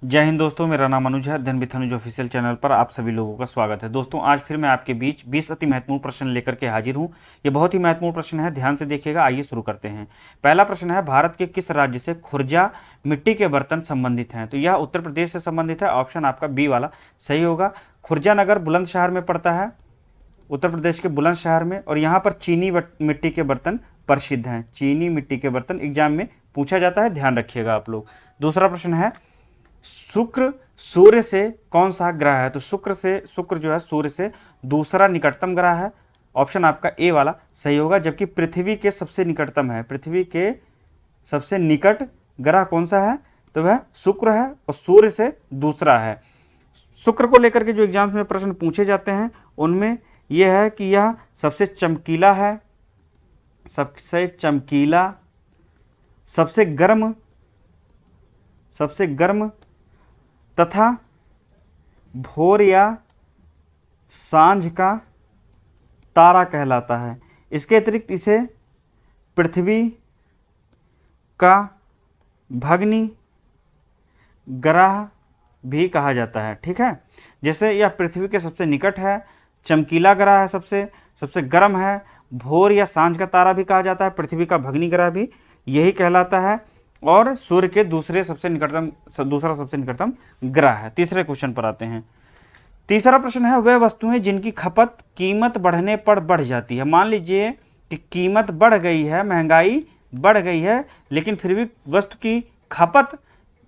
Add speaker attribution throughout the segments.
Speaker 1: जय हिंद दोस्तों, मेरा नाम अनुज है। अध्ययन विथ अनुज ऑफिशियल चैनल पर आप सभी लोगों का स्वागत है। दोस्तों, आज फिर मैं आपके बीच 20 अति महत्वपूर्ण प्रश्न लेकर के हाजिर हूं। ये बहुत ही महत्वपूर्ण प्रश्न है, ध्यान से देखिएगा। आइए शुरू करते हैं। पहला प्रश्न है, भारत के किस राज्य से खुर्जा मिट्टी के बर्तन संबंधित हैं? तो यह उत्तर प्रदेश से संबंधित है। ऑप्शन आपका बी वाला सही होगा। खुर्जा नगर बुलंदशहर में पड़ता है, उत्तर प्रदेश के बुलंदशहर में, और यहाँ पर चीनी मिट्टी के बर्तन प्रसिद्ध हैं। चीनी मिट्टी के बर्तन एग्जाम में पूछा जाता है, ध्यान रखिएगा आप लोग। दूसरा प्रश्न है, शुक्र सूर्य से कौन सा ग्रह है? तो शुक्र जो है सूर्य से दूसरा निकटतम ग्रह है। ऑप्शन आपका ए वाला सही होगा। जबकि पृथ्वी के सबसे निकटतम है, पृथ्वी के सबसे निकट ग्रह कौन सा है? तो वह शुक्र है और सूर्य से दूसरा है। शुक्र को लेकर के जो एग्जाम्स में प्रश्न पूछे जाते हैं उनमें यह है कि यह सबसे चमकीला है, सबसे चमकीला, सबसे गर्म तथा भोर या सांझ का तारा कहलाता है। इसके अतिरिक्त इसे पृथ्वी का भग्नी ग्रह भी कहा जाता है। ठीक है, जैसे यह पृथ्वी के सबसे निकट है, चमकीला ग्रह है, सबसे गर्म है, भोर या सांझ का तारा भी कहा जाता है, पृथ्वी का भग्नी ग्रह भी यही कहलाता है, और सूर्य के दूसरा सबसे निकटतम ग्रह है। तीसरे क्वेश्चन पर आते हैं। तीसरा प्रश्न है, वह वस्तुएं जिनकी खपत कीमत बढ़ने पर बढ़ जाती है। मान लीजिए कि कीमत बढ़ गई है, महंगाई बढ़ गई है, लेकिन फिर भी वस्तु की खपत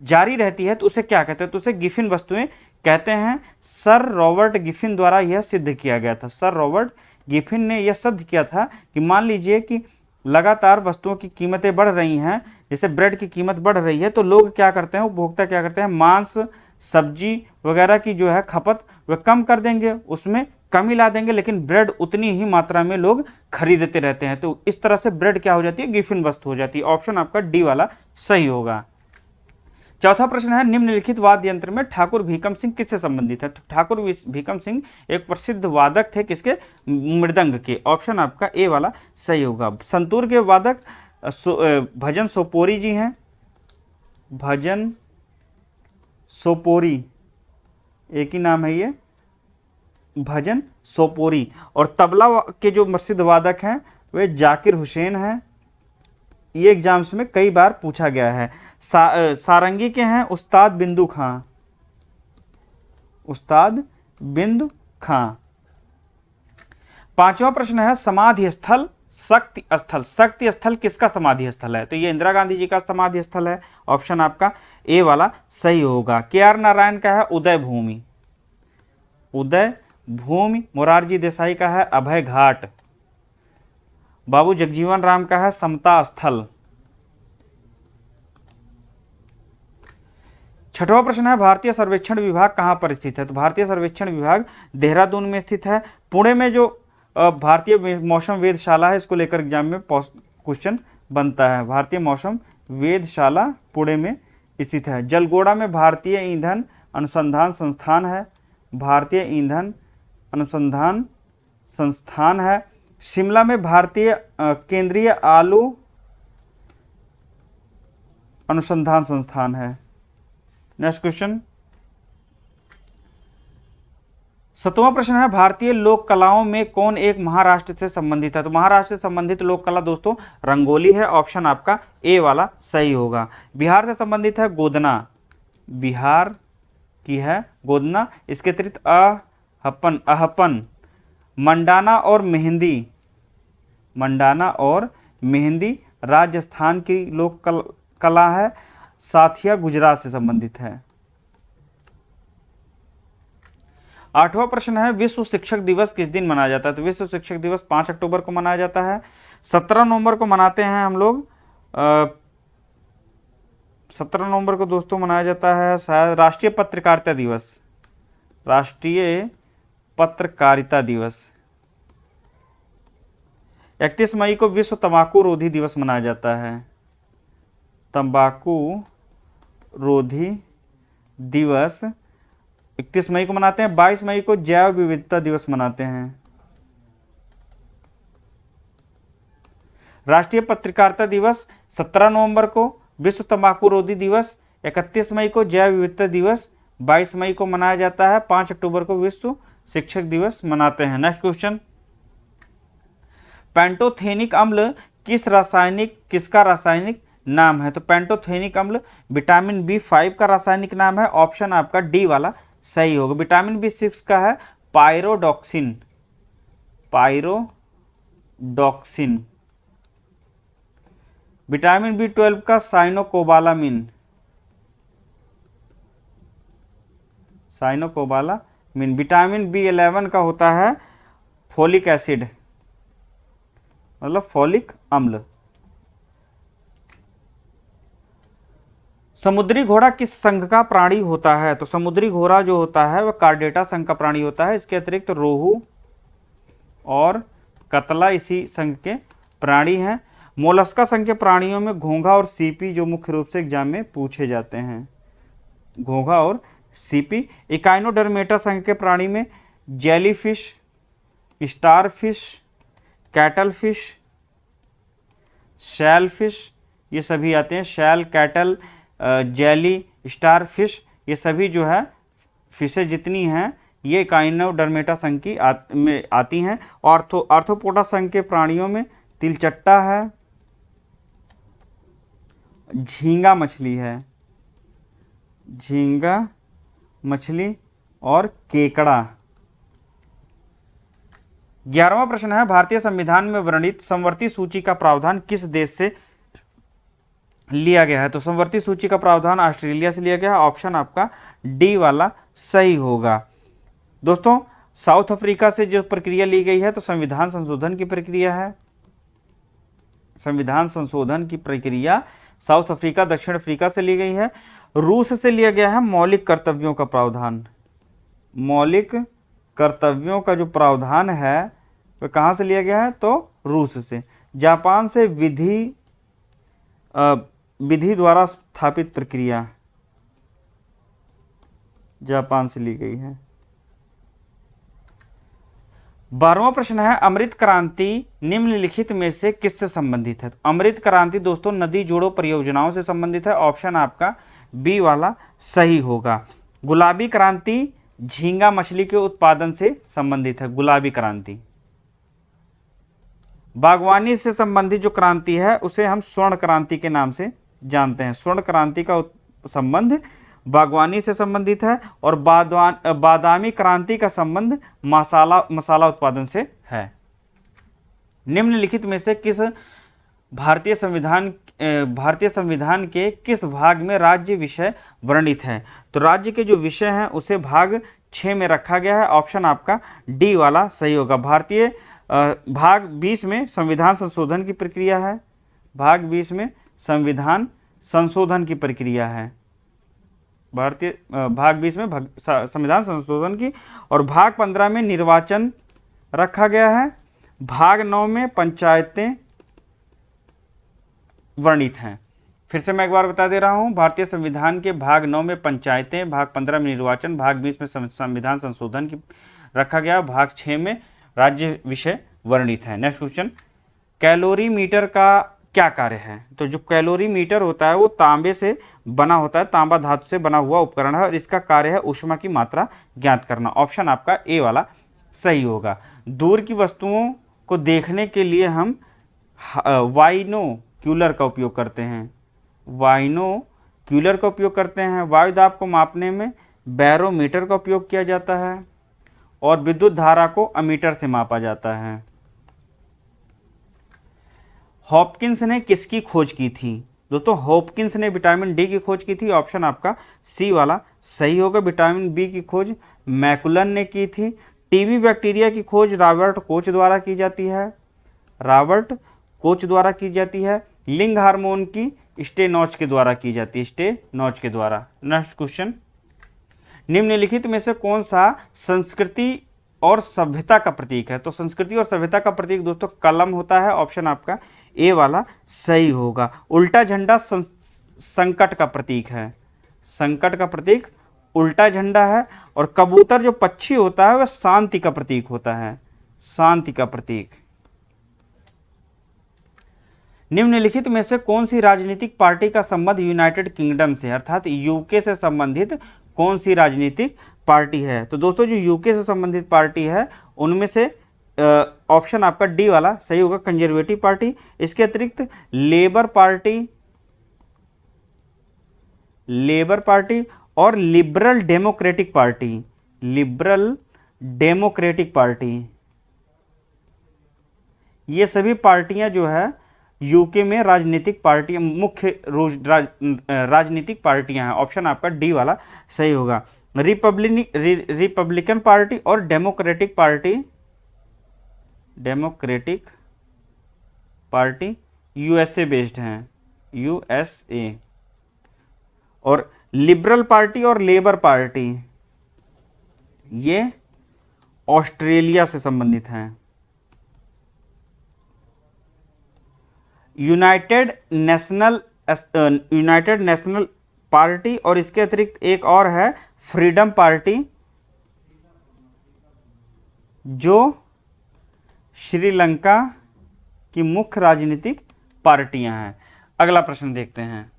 Speaker 1: जारी रहती है, तो उसे क्या कहते हैं? तो उसे गिफिन वस्तुएं कहते हैं। सर रॉबर्ट गिफिन द्वारा यह सिद्ध किया गया था। सर रॉबर्ट गिफिन ने यह सिद्ध किया था कि मान लीजिए कि लगातार वस्तुओं की कीमतें बढ़ रही हैं, जैसे ब्रेड की कीमत बढ़ रही है, तो लोग क्या करते हैं, उपभोक्ता क्या करते हैं, मांस, सब्जी वगैरह की जो है खपत वह कम कर देंगे, उसमें कमी ला देंगे, लेकिन ब्रेड उतनी ही मात्रा में लोग खरीदते रहते हैं। तो इस तरह से ब्रेड क्या हो जाती है, गिफिन वस्तु हो जाती है। ऑप्शन आपका डी वाला सही होगा। चौथा प्रश्न है, निम्नलिखित वाद्य यंत्र में ठाकुर भीकम सिंह किससे संबंधित है? तो ठाकुर भीकम सिंह एक प्रसिद्ध वादक थे, किसके? मृदंग के। ऑप्शन आपका ए वाला सही होगा। संतूर के वादक भजन सोपोरी जी हैं। भजन सोपोरी एक ही नाम है ये, भजन सोपोरी। और तबला के जो प्रसिद्ध वादक हैं वे जाकिर हुसैन हैं। ये एग्जाम्स में कई बार पूछा गया है। सारंगी के हैं उस्ताद बिंदु खां। उस्ताद बिंदु खां। पांचवा प्रश्न है, समाधि स्थल शक्ति स्थल। शक्ति स्थल किसका समाधि स्थल है? तो ये इंदिरा गांधी जी का समाधि स्थल है। ऑप्शन आपका ए वाला सही होगा। के आर नारायण का है उदय भूमि। उदय भूमि। मोरारजी देसाई का है अभय घाट। बाबू जगजीवन राम का है समता स्थल। छठवां प्रश्न है, भारतीय सर्वेक्षण विभाग कहां पर स्थित है? तो भारतीय सर्वेक्षण विभाग देहरादून में स्थित है। पुणे में जो भारतीय मौसम वेधशाला है, इसको लेकर एग्जाम में क्वेश्चन बनता है। भारतीय मौसम वेधशाला पुणे में स्थित है। जलगोड़ा में भारतीय ईंधन अनुसंधान संस्थान है। भारतीय ईंधन अनुसंधान संस्थान है। शिमला में भारतीय केंद्रीय आलू अनुसंधान संस्थान है। नेक्स्ट क्वेश्चन, सातवां प्रश्न है, भारतीय लोक कलाओं में कौन एक महाराष्ट्र से संबंधित है? तो महाराष्ट्र से संबंधित लोक कला दोस्तों रंगोली है। ऑप्शन आपका ए वाला सही होगा। बिहार से संबंधित है गोदना। बिहार की है गोदना। इसके अतिरिक्त अहपन, मंडाना और मेहंदी। मंडाना और मेहंदी राजस्थान की लोक कला है। साथिया गुजरात से संबंधित है। आठवां प्रश्न है, विश्व शिक्षक दिवस किस दिन मनाया जाता है? तो विश्व शिक्षक दिवस 5 अक्टूबर को मनाया जाता है। 17 नवंबर को मनाते हैं हम लोग। 17 नवंबर को दोस्तों मनाया जाता है शायद राष्ट्रीय पत्रकारिता दिवस। राष्ट्रीय पत्रकारिता दिवस। 31 मई को विश्व तंबाकू रोधी दिवस मनाया जाता है। तंबाकू रोधी दिवस 31 मई को मनाते हैं। 22 मई को जैव विविधता दिवस मनाते हैं। राष्ट्रीय पत्रकारिता दिवस 17 नवंबर को, विश्व तंबाकू रोधी दिवस 31 मई को जैव विविधता दिवस, 22 मई को मनाया जाता है, 5 अक्टूबर को विश्व शिक्षक दिवस मनाते हैं। नेक्स्ट क्वेश्चन, पेंटोथेनिक अम्ल किसका रासायनिक नाम है? तो पेंटोथेनिक अम्ल विटामिन B5 का रासायनिक नाम है। ऑप्शन आपका डी वाला सही होगा। विटामिन B6 का है पायरोडॉक्सिन। विटामिन B12 का साइनोकोबालामिन। विटामिन B11 का होता है फोलिक एसिड, मतलब फोलिक अम्ल। समुद्री घोड़ा किस संघ का प्राणी होता है? तो समुद्री घोड़ा जो होता है वह कार्डेटा संघ का प्राणी होता है। इसके अतिरिक्त रोहू और कतला इसी संघ के प्राणी हैं। मोलस्का संघ के प्राणियों में घोंघा और सीपी जो मुख्य रूप से एग्जाम में पूछे जाते हैं, घोंघा और सीपी। इकाइनोडर्मेटा संघ के प्राणी में जेलीफिश, स्टारफिश, कैटलफिश, शैलफिश, ये सभी आते हैं। शैल, कैटल, जेली, स्टारफिश, ये सभी जो है फिशेज जितनी हैं ये इकाइनोडर्मेटा संघ की में आती हैं। आर्थ्रोपोडा संघ के प्राणियों में तिलचट्टा है, झींगा मछली और केकड़ा। 11वां प्रश्न है, भारतीय संविधान में वर्णित समवर्ती सूची का प्रावधान किस देश से लिया गया है? तो समवर्ती सूची का प्रावधान ऑस्ट्रेलिया से लिया गया है। ऑप्शन आपका डी वाला सही होगा। दोस्तों, साउथ अफ्रीका से जो प्रक्रिया ली गई है तो संविधान संशोधन की प्रक्रिया है। संविधान संशोधन की प्रक्रिया साउथ अफ्रीका, दक्षिण अफ्रीका से ली गई है। रूस से लिया गया है मौलिक कर्तव्यों का प्रावधान। मौलिक कर्तव्यों का जो प्रावधान है वह कहाँ से लिया गया है? तो रूस से। जापान से विधि द्वारा स्थापित प्रक्रिया जापान से ली गई है। 12वां प्रश्न है, अमृत क्रांति निम्नलिखित में से किससे संबंधित है? अमृत क्रांति दोस्तों नदी जोड़ो परियोजनाओं से संबंधित है। ऑप्शन आपका बी वाला सही होगा। गुलाबी क्रांति झींगा मछली के उत्पादन से संबंधित है। गुलाबी क्रांति। बागवानी से संबंधित जो क्रांति है उसे हम स्वर्ण क्रांति के नाम से जानते हैं। स्वर्ण क्रांति का संबंध बागवानी से संबंधित है और बादामी क्रांति का संबंध मसाला उत्पादन से है। निम्नलिखित में से किस भारतीय संविधान के किस भाग में राज्य विषय वर्णित है? तो राज्य के जो विषय हैं उसे भाग 6 में रखा गया है। ऑप्शन आपका डी वाला सही होगा। भाग 20 में संविधान संशोधन की प्रक्रिया है। भाग 20 में संविधान संशोधन की प्रक्रिया है। भाग 20 में संविधान संशोधन की, और भाग 15 में निर्वाचन रखा गया है। भाग 9 में पंचायतें वर्णित हैं। फिर से मैं एक बार बता दे रहा हूं, भारतीय संविधान के भाग 9 में पंचायतें, भाग 15 में निर्वाचन, भाग 20 में संविधान संशोधन की रखा गया, भाग 6 में राज्य विषय वर्णित है। नेक्स्ट क्वेश्चन, कैलोरीमीटर का क्या कार्य है? तो जो कैलोरीमीटर होता है वो तांबे से बना होता है, तांबा धातु से बना हुआ उपकरण है और इसका कार्य है ऊष्मा की मात्रा ज्ञात करना। ऑप्शन आपका ए वाला सही होगा। दूर की वस्तुओं को देखने के लिए हम वाइनोक्यूलर का उपयोग करते हैं। वाइनोक्यूलर का उपयोग करते हैं। वायु दाब को मापने में बैरोमीटर का उपयोग किया जाता है और विद्युत धारा को अमीटर से मापा जाता है। हॉपकिंस ने किसकी खोज की थी? दोस्तों, हॉपकिंस ने विटामिन डी की खोज की थी। ऑप्शन आपका सी वाला सही होगा। विटामिन बी की खोज मैकुलन ने की थी। टीबी बैक्टीरिया की खोज रॉबर्ट कोच द्वारा की जाती है। लिंग हार्मोन की स्टेनॉच के द्वारा की जाती है। नेक्स्ट क्वेश्चन, निम्नलिखित में से कौन सा संस्कृति और सभ्यता का प्रतीक है? तो संस्कृति और सभ्यता का प्रतीक दोस्तों कलम होता है। ऑप्शन आपका ए वाला सही होगा। उल्टा झंडा संकट का प्रतीक है। संकट का प्रतीक उल्टा झंडा है। और कबूतर जो पक्षी होता है वह शांति का प्रतीक होता है। शांति का प्रतीक। निम्नलिखित में से कौन सी राजनीतिक पार्टी का संबंध यूनाइटेड किंगडम से, अर्थात यूके से संबंधित कौन सी राजनीतिक पार्टी है? तो दोस्तों जो यूके से संबंधित पार्टी है उनमें से ऑप्शन आपका डी वाला सही होगा, कंजर्वेटिव पार्टी। इसके अतिरिक्त लेबर पार्टी और लिबरल डेमोक्रेटिक पार्टी, ये सभी पार्टियां जो है यूके में राजनीतिक पार्टी, मुख्य राजनीतिक पार्टियां हैं। ऑप्शन आपका डी वाला सही होगा। रिपब्लिकन पार्टी और डेमोक्रेटिक पार्टी यूएसए बेस्ड हैं, यूएसए। और लिबरल पार्टी और लेबर पार्टी ये ऑस्ट्रेलिया से संबंधित हैं। यूनाइटेड नेशनल पार्टी और इसके अतिरिक्त एक और है फ्रीडम पार्टी, जो श्रीलंका की मुख्य राजनीतिक पार्टियां हैं। अगला प्रश्न देखते हैं,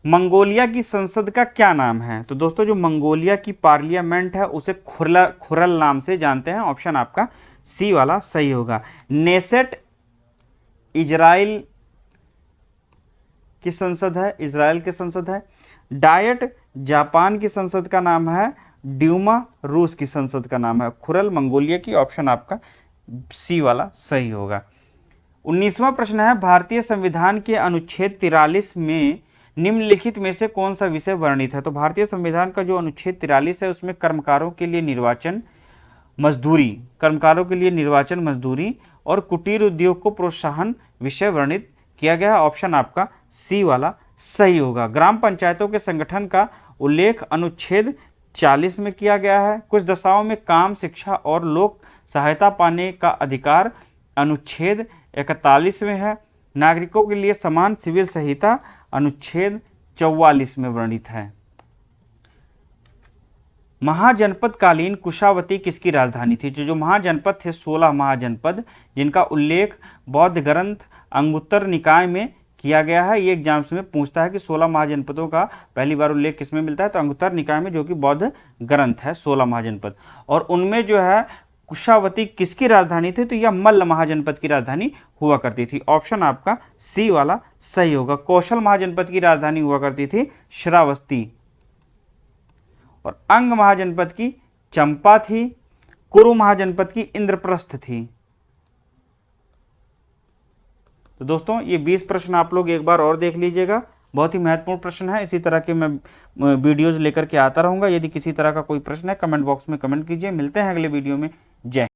Speaker 1: मंगोलिया की संसद का क्या नाम है? तो दोस्तों जो मंगोलिया की पार्लियामेंट है उसे खुरल नाम से जानते हैं। ऑप्शन आपका सी वाला सही होगा। नेसेट इजराइल की संसद है, डायट जापान की संसद का नाम है, ड्यूमा रूस की संसद का नाम है। खुरल मंगोलिया की, ऑप्शन आपका सी वाला सही होगा। 19वां प्रश्न है, भारतीय संविधान के अनुच्छेद 43 में निम्नलिखित में से कौन सा विषय वर्णित है? तो भारतीय संविधान का जो अनुच्छेद 43 है उसमें कर्मकारों के लिए निर्वाचन, मजदूरी और कुटीर उद्योग को प्रोत्साहन विषय वर्णित किया गया है। ऑप्शन आपका सी वाला सही होगा। ग्राम पंचायतों के संगठन का उल्लेख अनुच्छेद 40 में किया गया है। कुछ दशाओं में काम, शिक्षा और लोक सहायता पाने का अधिकार अनुच्छेद 41 में है। नागरिकों के लिए समान सिविल संहिता अनुच्छेद 44 में वर्णित है। महाजनपदकालीन कुशावती किसकी राजधानी थी? जो महाजनपद थे 16 महाजनपद, जिनका उल्लेख बौद्ध ग्रंथ अंगुत्तर निकाय में किया गया है। ये एग्जाम्स में पूछता है कि 16 महाजनपदों का पहली बार उल्लेख किसमें मिलता है? तो अंगुत्तर निकाय में, जो कि बौद्ध ग्रंथ है 16 महाजनपद। और उनमें जो है कुशावती किसकी राजधानी थी? तो यह मल्ल महाजनपद की राजधानी हुआ करती थी। ऑप्शन आपका सी वाला सही होगा। कौशल महाजनपद की राजधानी हुआ करती थी श्रावस्ती, और अंग महाजनपद की चंपा थी, कुरु महाजनपद की इंद्रप्रस्थ थी। तो दोस्तों ये 20 प्रश्न आप लोग एक बार और देख लीजिएगा, बहुत ही महत्वपूर्ण प्रश्न है। इसी तरह के मैं वीडियोज लेकर के आता रहूंगा। यदि किसी तरह का कोई प्रश्न है कमेंट बॉक्स में कमेंट कीजिए। मिलते हैं अगले वीडियो में। जय